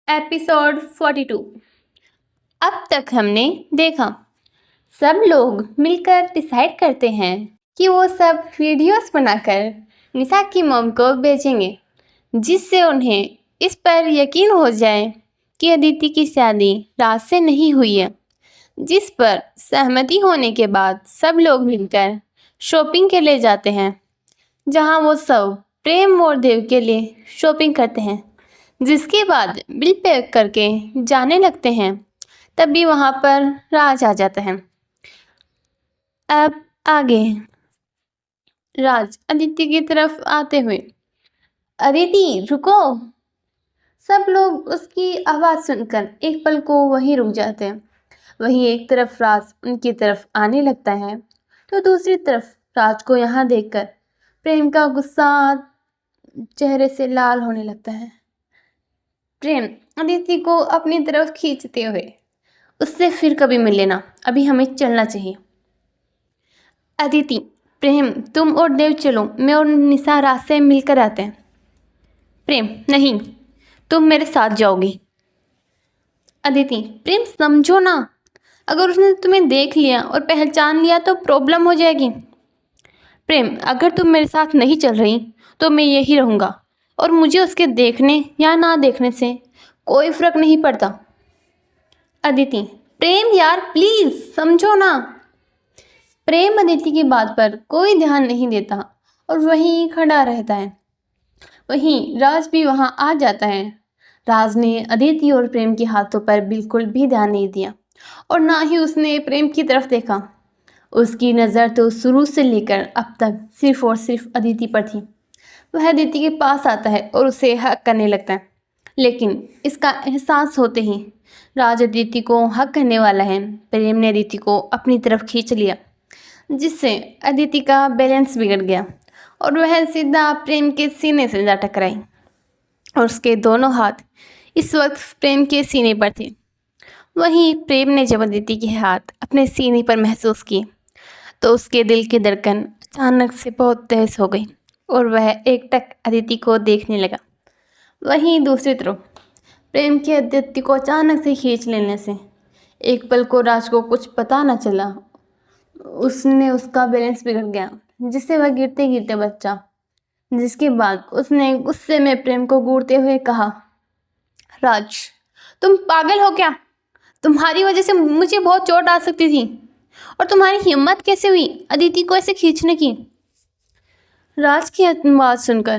Episode 42। अब तक हमने देखा सब लोग मिलकर डिसाइड करते हैं कि वो सब वीडियोस बनाकर निशा की मॉम को भेजेंगे, जिससे उन्हें इस पर यकीन हो जाए कि अदिति की शादी राज से नहीं हुई है। जिस पर सहमति होने के बाद सब लोग मिलकर शॉपिंग के लिए जाते हैं, जहां वो सब प्रेम और देव के लिए शॉपिंग करते हैं। जिसके बाद बिल पे करके जाने लगते हैं, तभी वहां पर राज आ जाता है। अब आगे राज अदिति की तरफ आते हुए, अदिति रुको। सब लोग उसकी आवाज सुनकर एक पल को वहीं रुक जाते हैं। वहीं एक तरफ राज उनकी तरफ आने लगता है, तो दूसरी तरफ राज को यहाँ देखकर प्रेम का गुस्सा चेहरे से लाल होने लगता है। प्रेम अदिति को अपनी तरफ खींचते हुए, उससे फिर कभी मिल लेना, अभी हमें चलना चाहिए। अदिति, प्रेम तुम और देव चलो, मैं और निशा रात से मिलकर आते हैं। प्रेम नहीं, तुम मेरे साथ जाओगी। अदिति, प्रेम समझो ना, अगर उसने तुम्हें देख लिया और पहचान लिया तो प्रॉब्लम हो जाएगी। प्रेम, अगर तुम मेरे साथ नहीं चल रही तो मैं यही रहूँगा और मुझे उसके देखने या ना देखने से कोई फर्क नहीं पड़ता। अदिति, प्रेम यार प्लीज समझो ना। प्रेम अदिति की बात पर कोई ध्यान नहीं देता और वहीं खड़ा रहता है। वहीं राज भी वहां आ जाता है। राज ने अदिति और प्रेम के हाथों पर बिल्कुल भी ध्यान नहीं दिया और ना ही उसने प्रेम की तरफ देखा। उसकी नज़र तो शुरू से लेकर अब तक सिर्फ और सिर्फ अदिति पर थी। वह अदिति के पास आता है और उसे हक करने लगता है, लेकिन इसका एहसास होते ही राज अदिति को हक करने वाला है। प्रेम ने अदिति को अपनी तरफ खींच लिया, जिससे अदिति का बैलेंस बिगड़ गया और वह सीधा प्रेम के सीने से जा टकराई और उसके दोनों हाथ इस वक्त प्रेम के सीने पर थे। वहीं प्रेम ने जब अदिति के हाथ अपने सीने पर महसूस किए तो उसके दिल की धड़कन अचानक से बहुत तेज हो गई और वह एकटक अदिति को देखने लगा। वहीं दूसरी तरफ प्रेम की अदिति को अचानक से खींच लेने से एक पल को राज को कुछ पता न चला। उसका बैलेंस बिगड़ गया, जिससे वह गिरते गिरते बचा। जिसके बाद उसने गुस्से में प्रेम को घूरते हुए कहा, राज तुम पागल हो क्या? तुम्हारी वजह से मुझे बहुत चोट आ सकती थी और तुम्हारी हिम्मत कैसे हुई अदिति को ऐसे खींचने की? राज की बात सुनकर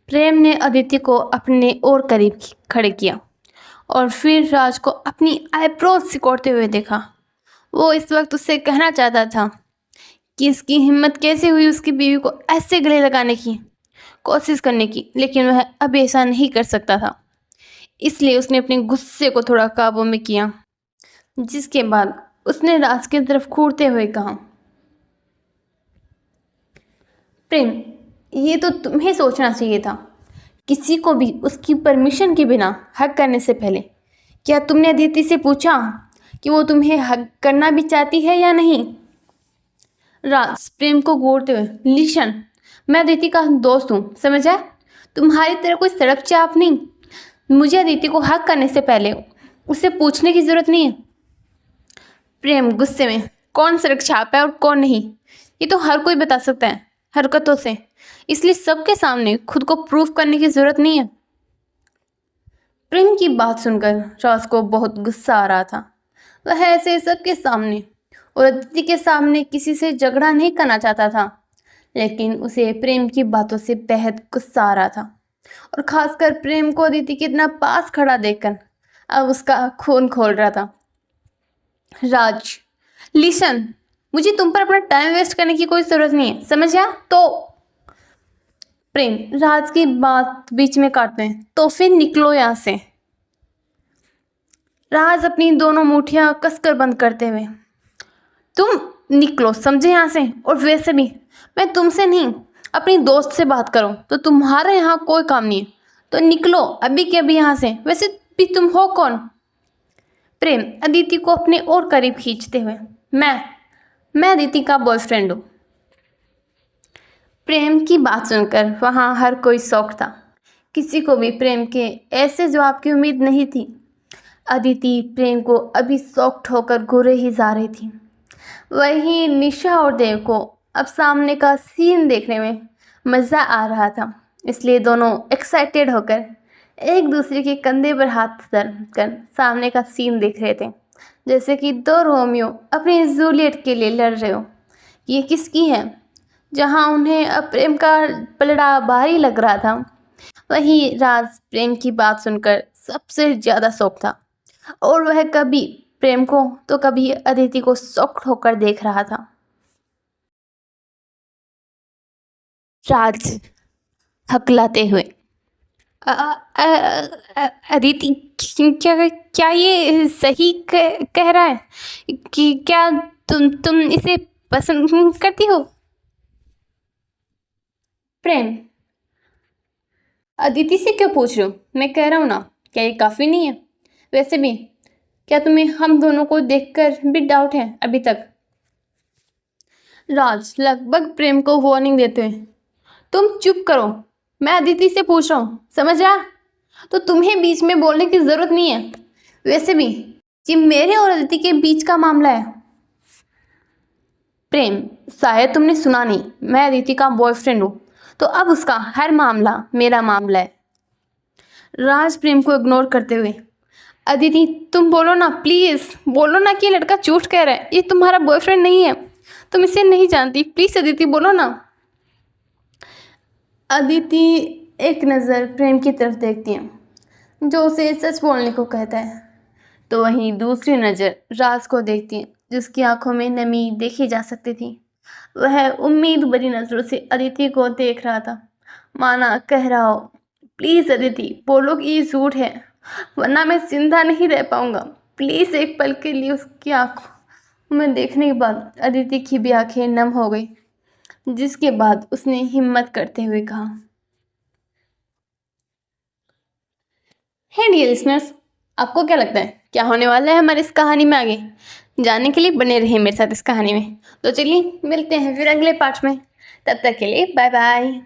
प्रेम ने अदिति को अपने और करीब खड़े किया और फिर राज को अपनी आईब्रोज सिकोड़ते हुए देखा। वो इस वक्त उससे कहना चाहता था कि इसकी हिम्मत कैसे हुई उसकी बीवी को ऐसे गले लगाने की कोशिश करने की, लेकिन वह अब ऐसा नहीं कर सकता था। इसलिए उसने अपने गुस्से को थोड़ा काबू में किया। जिसके बाद उसने राज की तरफ घूरते हुए कहा, प्रेम ये तो तुम्हें सोचना चाहिए था, किसी को भी उसकी परमिशन के बिना हक करने से पहले क्या तुमने अदिति से पूछा कि वो तुम्हें हक करना भी चाहती है या नहीं? राज प्रेम को घूरते हुए, लिशन मैं अदिति का दोस्त हूँ, समझा? तुम्हारी तरह कोई सड़क चाप नहीं। मुझे अदिति को हक करने से पहले उससे पूछने की जरूरत नहीं है। प्रेम गुस्से में, कौन सड़क छाप है और कौन नहीं, ये तो हर कोई बता सकता है हरकतों से, इसलिए सबके सामने खुद को प्रूफ करने की जरूरत नहीं है। प्रेम की बात सुनकर राज को बहुत गुस्सा आ रहा था। वह ऐसे सबके सामने और अदिति के सामने किसी से झगड़ा नहीं करना चाहता था, लेकिन उसे प्रेम की बातों से बेहद गुस्सा आ रहा था और खासकर प्रेम को अदिति के इतना पास खड़ा देखकर अब उसका खून खोल रहा था। राज लिसन, मुझे तुम पर अपना टाइम वेस्ट करने की कोई ज़रूरत नहीं है, समझा? तो प्रेम राज की बात बीच में काटते हैं, तो फिर निकलो यहाँ से। राज अपनी दोनों मुठ्ठियाँ कसकर बंद करते हुए, तुम निकलो समझे यहाँ से, और वैसे भी मैं तुमसे नहीं अपनी दोस्त से बात करूँ तो तुम्हारे यहाँ कोई काम नहीं है, तो निकलो अभी के अभी यहाँ से। वैसे भी तुम हो कौन? प्रेम अदिति को अपने और करीब खींचते हुए, मैं अदिति का बॉयफ्रेंड हूँ। प्रेम की बात सुनकर वहाँ हर कोई शौक था किसी को भी प्रेम के ऐसे जवाब की उम्मीद नहीं थी। अदिति प्रेम को अभी शॉक्ड होकर घूरे ही जा रही थी। वहीं निशा और देव को अब सामने का सीन देखने में मज़ा आ रहा था, इसलिए दोनों एक्साइटेड होकर एक दूसरे के कंधे पर हाथ धर कर सामने का सीन देख रहे थे, जैसे कि दो रोमियो अपनी जूलियट के लिए लड़ रहे हो। ये किसकी है? जहां उन्हें अब प्रेम का पलड़ा भारी लग रहा था, वहीं राज प्रेम की बात सुनकर सबसे ज़्यादा शौक था, और वह कभी प्रेम को तो कभी अदिति को शॉक्ड होकर देख रहा था। राज हकलाते हुए, अदिति, क्या क्या ये सही कह रहा है कि क्या तुम इसे पसंद करती हो? प्रेम, अदिति से क्यों पूछ रहे हो? मैं कह रहा हूँ ना, क्या ये काफ़ी नहीं है? वैसे भी क्या तुम्हें हम दोनों को देखकर भी डाउट है अभी तक? राज लगभग प्रेम को वार्निंग देते हुए, तुम चुप करो, मैं अदिति से पूछ रहा हूँ, समझ आ? तो तुम्हें बीच में बोलने की ज़रूरत नहीं है। वैसे भी ये मेरे और अदिति के बीच का मामला है। प्रेम, शायद तुमने सुना नहीं, मैं अदिति का बॉयफ्रेंड हूँ, तो अब उसका हर मामला मेरा मामला है। राज प्रेम को इग्नोर करते हुए, अदिति तुम बोलो ना, प्लीज़ बोलो ना कि ये लड़का झूठ कह रहा है, ये तुम्हारा बॉयफ्रेंड नहीं है, तुम इसे नहीं जानती, प्लीज़ अदिति बोलो ना। अदिति एक नज़र प्रेम की तरफ देखती है, जो उसे सच बोलने को कहता है, तो वहीं दूसरी नज़र राज को देखती है, जिसकी आंखों में नमी देखी जा सकती थी। वह उम्मीद भरी नज़रों से अदिति को देख रहा था, माना कह रहा हो, प्लीज़ अदिति बोलो कि ये झूठ है, वरना मैं जिंदा नहीं रह पाऊंगा। प्लीज़ एक पल के लिए उसकी आंखों में देखने के बाद अदिति की भी आंखें नम हो गई, जिसके बाद उसने हिम्मत करते हुए कहा, हे डियर लिसनर्स, आपको क्या लगता है क्या होने वाला है हमारी इस कहानी में आगे? जानने के लिए बने रहिए मेरे साथ इस कहानी में। तो चलिए मिलते हैं फिर अगले पार्ट में, तब तक के लिए बाय बाय।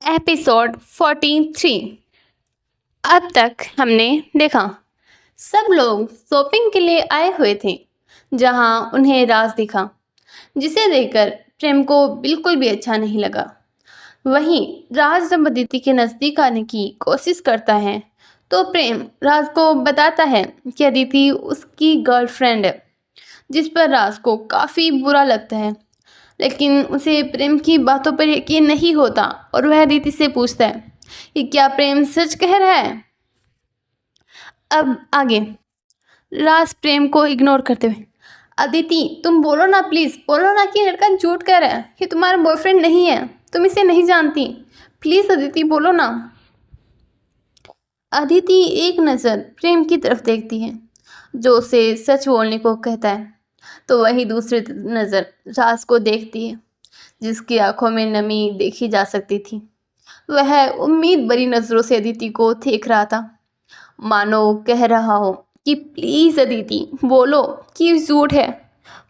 एपिसोड 43। अब तक हमने देखा सब लोग शॉपिंग के लिए आए हुए थे, जहां उन्हें राज दिखा, जिसे देखकर प्रेम को बिल्कुल भी अच्छा नहीं लगा। वहीं राज जब अदिति के नज़दीक आने की कोशिश करता है, तो प्रेम राज को बताता है कि अदिति उसकी गर्लफ्रेंड है, जिस पर राज को काफ़ी बुरा लगता है। लेकिन उसे प्रेम की बातों पर यकीन नहीं होता, और वह अदिति से पूछता है कि क्या प्रेम सच कह रहा है। अब आगे राज प्रेम को इग्नोर करते हुए, अदिति तुम बोलो ना, प्लीज़ बोलो ना कि लड़का झूठ कह रहा है, ये तुम्हारा बॉयफ्रेंड नहीं है, तुम इसे नहीं जानती, प्लीज़ अदिति बोलो ना। अदिति एक नज़र प्रेम की तरफ देखती है, जो उसे सच बोलने को कहता है, तो वही दूसरी नज़र राज को देखती है, जिसकी आंखों में नमी देखी जा सकती थी। वह उम्मीद भरी नज़रों से अदिति को देख रहा था, मानो कह रहा हो कि प्लीज़ अदिति बोलो कि ये झूठ है,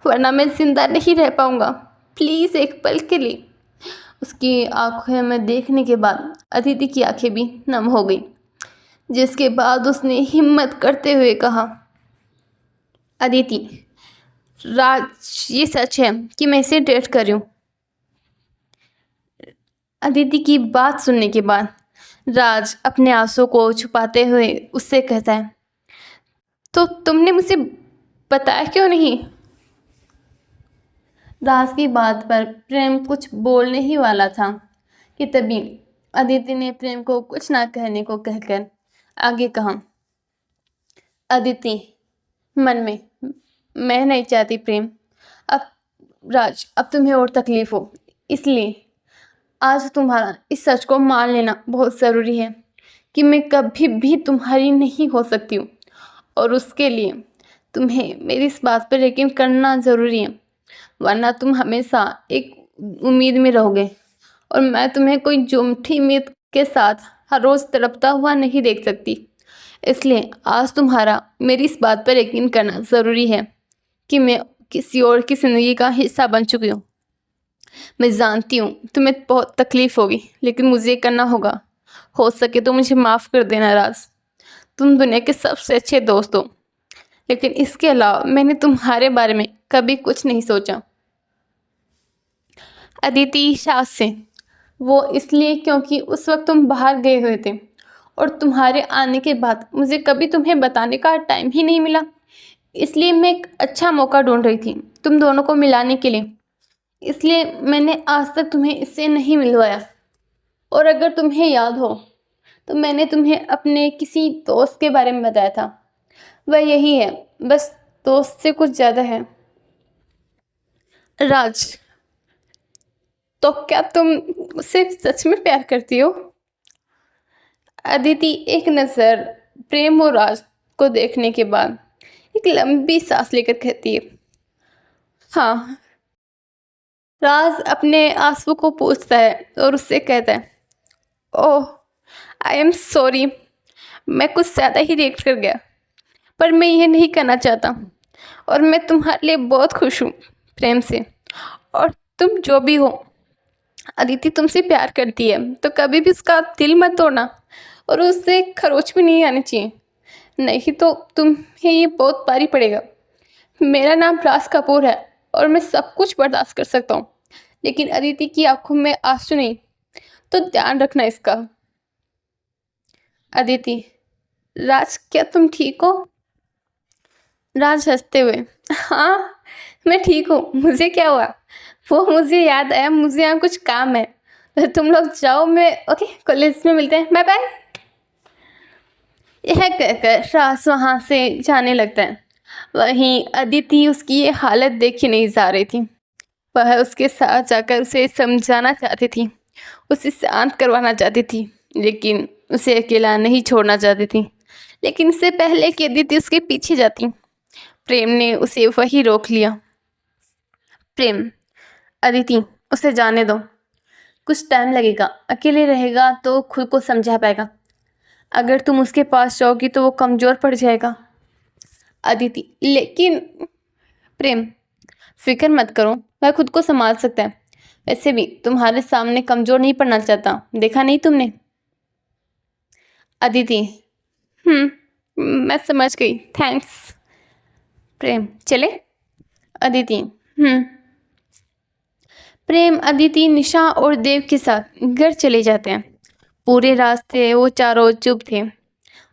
वरना मैं जिंदा नहीं रह पाऊंगा, प्लीज़ एक पल के लिए। उसकी आंखों में देखने के बाद अदिति की आंखें भी नम हो गई, जिसके बाद उसने हिम्मत करते हुए कहा, अदिति राज ये सच है कि मैं इसे डेट कर रही हूँ। अदिति की बात सुनने के बाद राज अपने आंसू को छुपाते हुए उससे कहता है, तो तुमने मुझे बताया क्यों नहीं? राज की बात पर प्रेम कुछ बोलने ही वाला था कि तभी अदिति ने प्रेम को कुछ ना कहने को कहकर आगे कहा, अदिति मन में, मैं नहीं चाहती प्रेम, अब राज अब तुम्हें और तकलीफ हो, इसलिए आज तुम्हारा इस सच को मान लेना बहुत ज़रूरी है कि मैं कभी भी तुम्हारी नहीं हो सकती हूँ, और उसके लिए तुम्हें मेरी इस बात पर यकीन करना ज़रूरी है, वरना तुम हमेशा एक उम्मीद में रहोगे, और मैं तुम्हें कोई झूठी उम्मीद के साथ हर रोज़ तड़पता हुआ नहीं देख सकती। इसलिए आज तुम्हारा मेरी इस बात पर यकीन करना ज़रूरी है कि मैं किसी और की ज़िंदगी का हिस्सा बन चुकी हूँ। मैं जानती हूँ तुम्हें बहुत तकलीफ़ होगी, लेकिन मुझे करना होगा। हो सके तो मुझे माफ़ कर देना राज। तुम दुनिया के सबसे अच्छे दोस्त हो, लेकिन इसके अलावा मैंने तुम्हारे बारे में कभी कुछ नहीं सोचा। अदिति सास से वो इसलिए क्योंकि उस वक्त तुम बाहर गए हुए थे और तुम्हारे आने के बाद मुझे कभी तुम्हें बताने का टाइम ही नहीं मिला। इसलिए मैं एक अच्छा मौका ढूंढ रही थी तुम दोनों को मिलाने के लिए। इसलिए मैंने आज तक तुम्हें इससे नहीं मिलवाया। और अगर तुम्हें याद हो तो मैंने तुम्हें अपने किसी दोस्त के बारे में बताया था। वह यही है, बस दोस्त से कुछ ज़्यादा है। राज, तो क्या तुम उसे सच में प्यार करती हो? अदिति एक नज़र प्रेम और राज को देखने के बाद एक लंबी सांस लेकर कहती है, हाँ। राज अपने आंसू को पोंछता है और उससे कहता है, ओह, आई एम सॉरी, मैं कुछ ज़्यादा ही रिएक्ट कर गया, पर मैं ये नहीं करना चाहता और मैं तुम्हारे लिए बहुत खुश हूँ प्रेम से। और तुम जो भी हो, अदिति तुमसे प्यार करती है तो कभी भी उसका दिल मत तोड़ना और उससे खरोच भी नहीं आनी चाहिए, नहीं तो तुम्हें ये बहुत भारी पड़ेगा। मेरा नाम राज कपूर है और मैं सब कुछ बर्दाश्त कर सकता हूँ, लेकिन अदिति की आंखों में आंसू नहीं, तो ध्यान रखना इसका। अदिति, राज क्या तुम ठीक हो? राज हंसते हुए, हाँ मैं ठीक हूँ, मुझे क्या हुआ? वो मुझे याद आया, मुझे यहाँ कुछ काम है, तो तुम लोग जाओ, मैं ओके कॉलेज में मिलते हैं, बाय बाय। यह कहकर राज वहाँ से जाने लगता है। वहीं अदिति उसकी ये हालत देखी नहीं जा रही थी। वह उसके साथ जाकर उसे समझाना चाहती थी, उसे शांत करवाना चाहती थी, लेकिन उसे अकेला नहीं छोड़ना चाहती थी। लेकिन इससे पहले कि अदिति उसके पीछे जाती, प्रेम ने उसे वही रोक लिया। प्रेम, अदिति उसे जाने दो, कुछ टाइम लगेगा, अकेले रहेगा तो खुद को समझा पाएगा। अगर तुम उसके पास जाओगी तो वो कमज़ोर पड़ जाएगा। अदिति, लेकिन प्रेम, फिक्र मत करो, वह खुद को संभाल सकता है। वैसे भी तुम्हारे सामने कमज़ोर नहीं पड़ना चाहता, देखा नहीं तुमने? अदिति, मैं समझ गई, थैंक्स। प्रेम, चले? अदिति, प्रेम, अदिति, निशा और देव के साथ घर चले जाते हैं। पूरे रास्ते वो चारों चुप थे।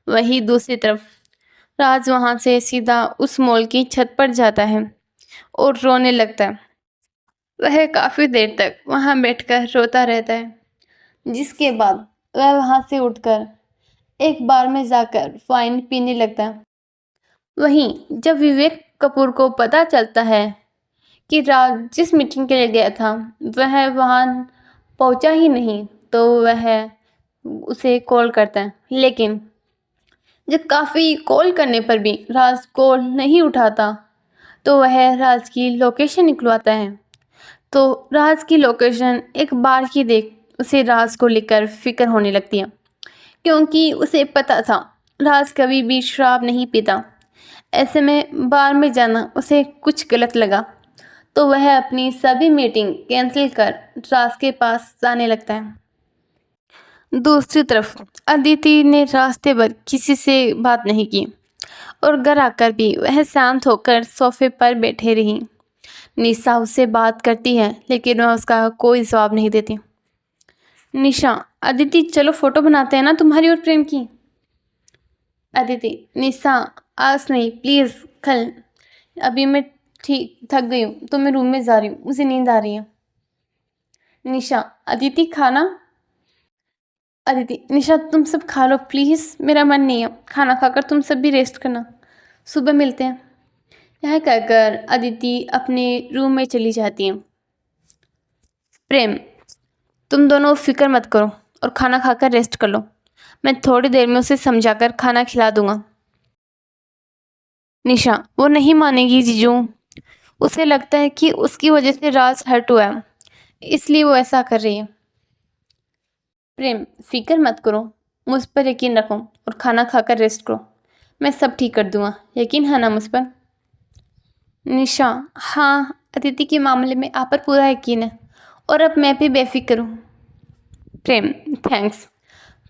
वहीं दूसरी तरफ राज वहाँ से सीधा उस मॉल की छत पर जाता है और रोने लगता है। वह काफ़ी देर तक वहाँ बैठकर रोता रहता है, जिसके बाद वह वहाँ से उठकर एक बार में जाकर वाइन पीने लगता है। वहीं जब विवेक कपूर को पता चलता है कि राज जिस मीटिंग के लिए गया था वह वहाँ पहुँचा ही नहीं, तो वह उसे कॉल करता है। लेकिन जब काफ़ी कॉल करने पर भी राज कॉल नहीं उठाता, तो वह राज की लोकेशन निकलवाता है। तो राज की लोकेशन एक बार की देख उसे राज को लेकर फिक्र होने लगती है, क्योंकि उसे पता था राज कभी भी शराब नहीं पीता। ऐसे में बार में जाना उसे कुछ गलत लगा, तो वह अपनी सभी मीटिंग कैंसिल कर राज के पास जाने लगता है। दूसरी तरफ अदिति ने रास्ते भर किसी से बात नहीं की और घर आकर भी वह शांत होकर सोफे पर बैठे रही। निशा उससे बात करती है, लेकिन वह उसका कोई जवाब नहीं देती। निशा, अदिति चलो फोटो बनाते हैं ना तुम्हारी और प्रेम की। अदिति, निशा आज नहीं, प्लीज़ कल, अभी मैं ठीक थक गई हूँ तो मैं रूम में जा रही हूँ, मुझे नींद आ रही है। निशा, अदिति खाना। अदिति, निशा तुम सब खा लो प्लीज़, मेरा मन नहीं है, खाना खाकर तुम सब भी रेस्ट करना, सुबह मिलते हैं। यह कहकर अदिति अपने रूम में चली जाती है। प्रेम, तुम दोनों फिक्र मत करो और खाना खाकर रेस्ट कर लो, मैं थोड़ी देर में उसे समझाकर खाना खिला दूंगा। निशा, वो नहीं मानेगी जीजू, उसे लगता है कि उसकी वजह से राज हर्ट हुआ है, इसलिए वो ऐसा कर रही है। प्रेम, फिक्र मत करो, मुझ पर यकीन रखो और खाना खाकर रेस्ट करो। मैं सब ठीक कर दूंगा, यकीन है ना मुझ पर? निशा, हाँ, अदिति के मामले में आप पर पूरा यकीन है और अब मैं भी बेफिक्र हूँ। प्रेम, थैंक्स।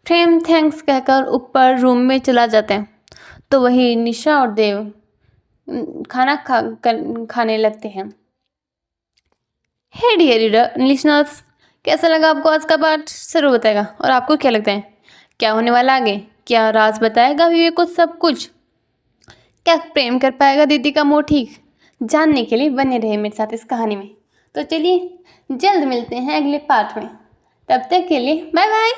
प्रेम थैंक्स कहकर ऊपर रूम में चला जाता है तो वही निशा और देव खाना खाने लगते हैं। हे डियर लिसनर्स, कैसा लगा आपको आज का पार्ट? जरूर बताएगा। और आपको क्या लगता है क्या होने वाला आगे? क्या राज बताएगा विवेक को सब कुछ? क्या प्रेम कर पाएगा दीदी का मोह ठीक? जानने के लिए बने रहे मेरे साथ इस कहानी में। तो चलिए जल्द मिलते हैं अगले पार्ट में। तब तक के लिए बाय बाय।